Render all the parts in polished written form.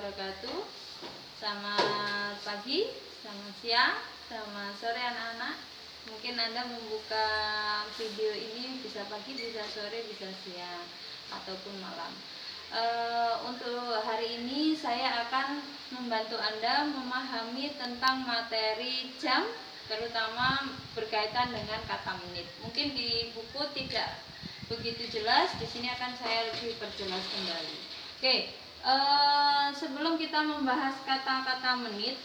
wabarakatuh. Selamat pagi, selamat siang, selamat sore anak-anak. Mungkin Anda membuka video ini bisa pagi, bisa sore, bisa siang, ataupun malam. Untuk hari ini saya akan membantu Anda memahami tentang materi jam, terutama berkaitan dengan kata menit. Mungkin di buku tidak begitu jelas, di sini akan saya lebih perjelas kembali. Oke, sebelum kita membahas kata-kata menit,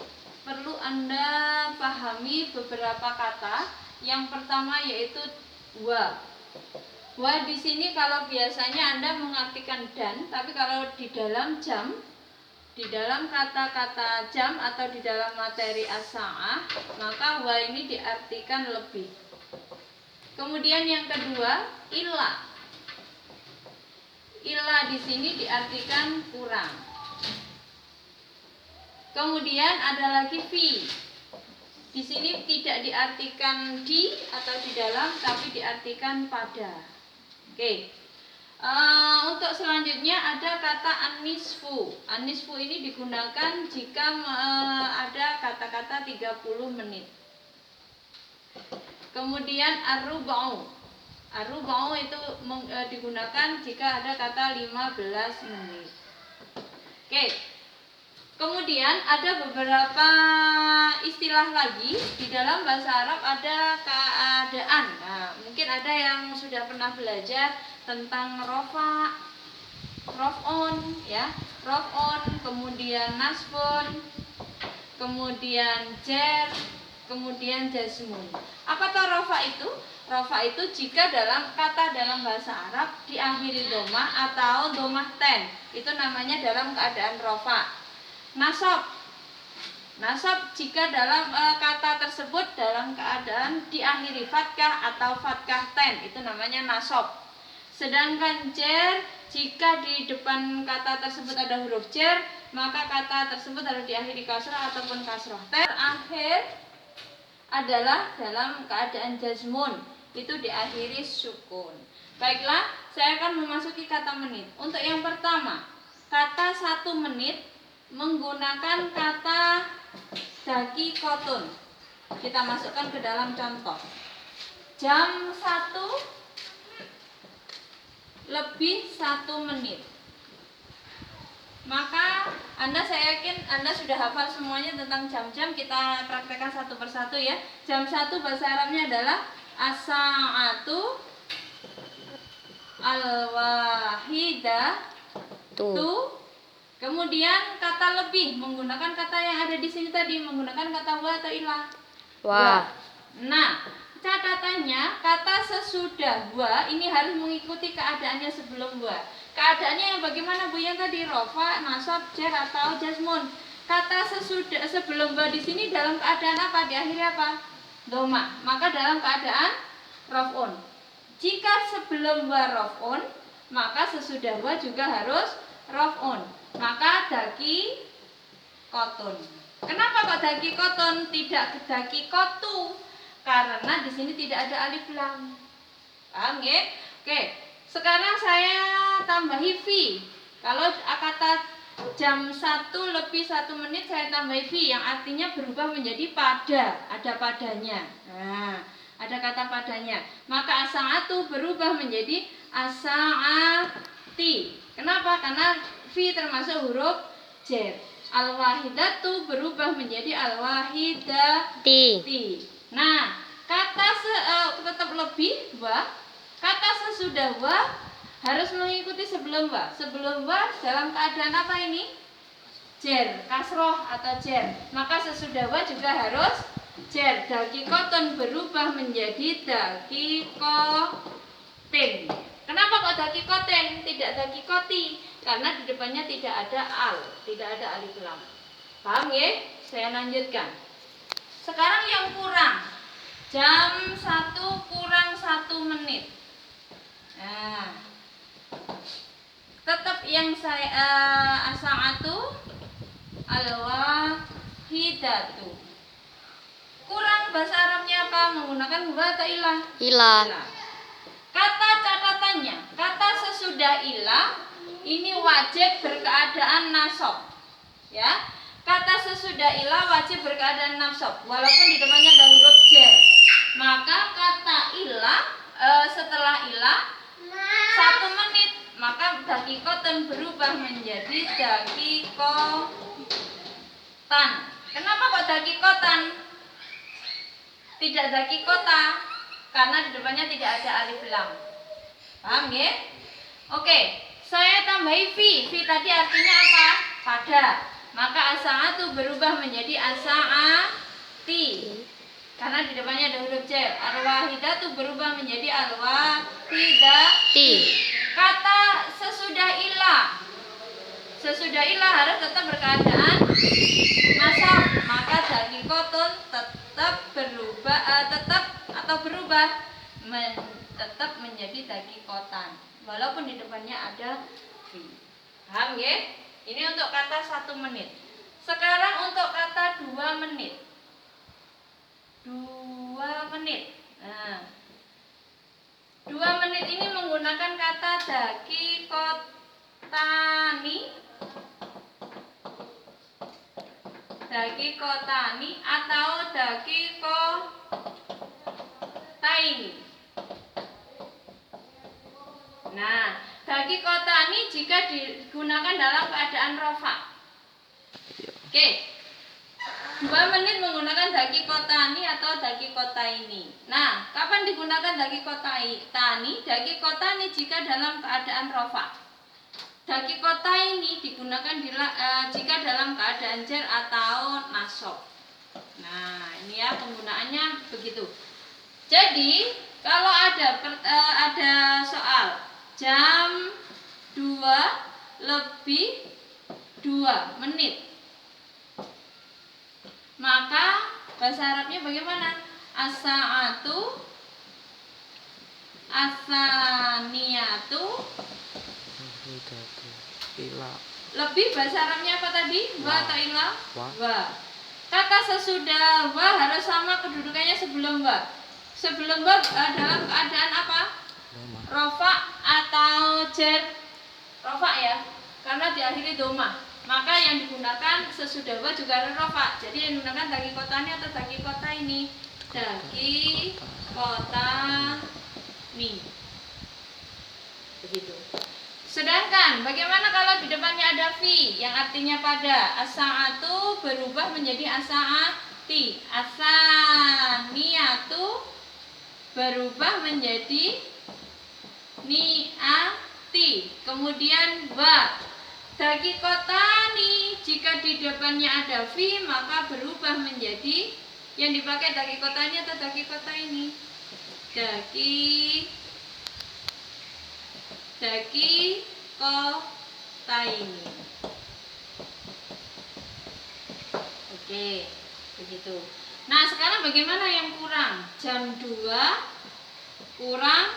perlu Anda pahami beberapa kata. Yang pertama yaitu wa. Wa di sini kalau biasanya Anda mengartikan dan, tapi kalau di dalam jam, di dalam kata-kata jam atau di dalam materi as-sa'ah, maka wa ini diartikan lebih. Kemudian yang kedua, ila. Ila di sini diartikan kurang. Kemudian ada lagi fi. Di sini tidak diartikan di atau di dalam, tapi diartikan pada. Oke. Untuk selanjutnya ada kata an-nisfu. An-nisfu ini digunakan jika ada kata-kata 30 menit. Kemudian ar-rub'u. Ar-rub'u itu digunakan jika ada kata 15 menit. Oke. Kemudian ada beberapa istilah lagi di dalam bahasa Arab, ada keadaan. Nah, mungkin ada yang sudah pernah belajar tentang rofa, rof'on, ya, rof'on, kemudian nasbun, kemudian jer, kemudian jazmun. Apa tuh rofa itu? Rofa itu jika dalam kata dalam bahasa Arab diakhiri domah atau domah ten, itu namanya dalam keadaan rofa. Nasab. Nasab jika dalam kata tersebut dalam keadaan diakhiri fathah atau fathah ten, itu namanya nasab. Sedangkan jer, jika di depan kata tersebut ada huruf jer, maka kata tersebut harus diakhiri kasrah ataupun kasrah. Terakhir adalah dalam keadaan jazmun, itu diakhiri sukun. Baiklah, saya akan memasuki kata menit. Untuk yang pertama, kata 1 menit menggunakan kata dakikotun. Kita masukkan ke dalam contoh. Jam 1 lebih 1 menit. Maka saya yakin Anda sudah hafal semuanya tentang jam-jam. Kita praktekkan satu persatu ya. Jam 1 bahasa Arabnya adalah as-sa'atu al-wahidatu. Kemudian kata lebih menggunakan kata yang ada di sini tadi, menggunakan kata wa atau ilah. Wa. Nah, catatannya kata sesudah wa ini harus mengikuti keadaannya sebelum wa. Keadaannya yang bagaimana Bu? Yang tadi rofa, nasab, jer atau jazmun. Kata sesudah sebelum wa di sini dalam keadaan apa? Diakhiri apa? Doma. Maka dalam keadaan raf'un. Jika sebelum wa raf'un, maka sesudah wa juga harus raf'un. Maka daki kotun. Kenapa kok daki kotun, tidak daki kotu? Karena di sini tidak ada alif lam. Paham ya? Oke. Sekarang saya tambahi fi. Kalau kata jam 1 lebih 1 menit saya tambahi fi, yang artinya berubah menjadi pada, ada padanya. Nah, ada kata padanya. Maka as-sa'atu berubah menjadi as-sa'ati. Kenapa? Karena fi termasuk huruf jer. Al-wahidatu berubah menjadi al-wahidati. Nah, kata tetap lebih wa, kata sesudah wa harus mengikuti sebelum wa. Sebelum wa dalam keadaan apa ini? Jer, kasroh atau jer. Maka sesudah wa juga harus jer. Dakikotun berubah menjadi dakikotin. Kenapa kok dakikotin, tidak dakikoti? Karena di depannya tidak ada al, tidak ada alif lam. Paham ya? Saya lanjutkan. Sekarang yang kurang. Jam 1 kurang 1 menit. Nah, tetap yang saya as-sa'atu al-wahidatu. Kurang bahasa Arabnya apa? Menggunakan wa atau ilah? Ilah. Kata catatannya, kata sesudah ilah ini wajib berkeadaan nasab. Ya. Kata sesudah ilah wajib berkeadaan nasab walaupun di depannya ada huruf jar. Maka kata ilah setelah ilah 1 menit, maka dakikotan berubah menjadi dakikotan. Kenapa kok dakikotan? Tidak dakikota, karena di depannya tidak ada alif lam. Paham ya? Oke, saya tambahi fi. Fi tadi artinya apa? Pada. Maka asa'atu berubah menjadi asa'ati. Karena di depannya ada huruf jar. Al-wahidatu berubah menjadi al-wahidati. Kata sesudah ilah. Sesudah ilah harus tetap berkeadaan nasab. Maka dakikotun tetap berubah tetap menjadi dakikotan. Walaupun di depannya ada fi. Paham ya? Ini untuk kata 1 menit. Sekarang untuk kata 2 menit. 2 menit. Nah, 2 menit ini menggunakan kata dakikotani atau dakikotaini. Nah, dakikotani jika digunakan dalam keadaan rofa. Oke. 2 menit menggunakan dakikotani atau dakikotaini. Nah, kapan digunakan dakikotani? Dakikotani jika dalam keadaan rofa. Dakikotaini digunakan jika dalam keadaan jar atau nasab. Nah, ini ya penggunaannya begitu. Jadi, kalau ada soal jam 2 lebih 2 menit, maka bahasa Arabnya bagaimana? As-sa'atu as-saniyatu lebih, bahasa Arabnya apa tadi? Wa atau ila? Wa. Kata sesudah wa harus sama kedudukannya sebelum wa. Sebelum wa dalam keadaan apa? Rofa atau jar. Rofa ya, karena diakhiri domah. Maka yang digunakan sesudah wa juga harus rofa. Jadi yang digunakan dakikotani atau dakikotaini. Dakikotani. Begitu. Sedangkan bagaimana kalau di depannya ada fi yang artinya pada? As-sa'atu berubah menjadi as-sa'ati. As-saniyatu berubah menjadi ni'ati. Kemudian wa. Dakikotani jika di depannya ada fi maka berubah menjadi yang dipakai dakikotani atau dakikotaini. Dakikotaini. Oke, begitu. Nah, sekarang bagaimana yang kurang? Jam 2 kurang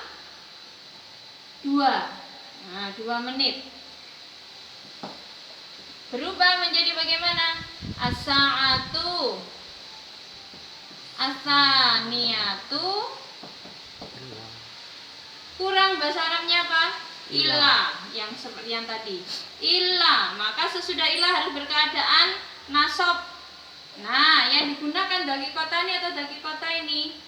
2. Nah, 2 menit. Berubah menjadi bagaimana? As-sa'atu as-saniyatu kurang, bahasa Arabnya apa? Ilah, yang seperti yang tadi. Ilah, maka sesudah ilah harus berkeadaan nasab. Nah, yang digunakan dakikotani atau dakikotaini.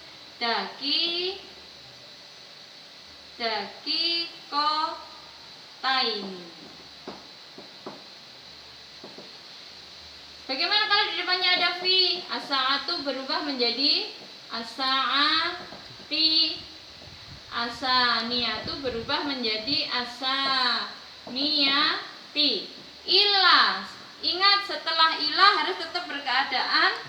Dakikotaini. Bagaimana kalau di depannya ada fi? As-sa'atu berubah menjadi as-sa'ati. As-saniyatu berubah menjadi as-saniyati. Ilah, ingat setelah ilah harus tetap berkeadaan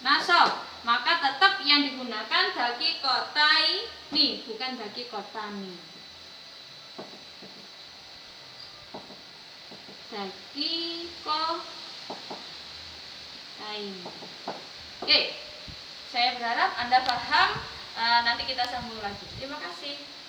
nasab. Maka tetap yang digunakan dakikotaini, bukan dakikotani. Dakikotaini. Oke, saya berharap Anda paham. Nanti kita sambung lagi. Terima kasih.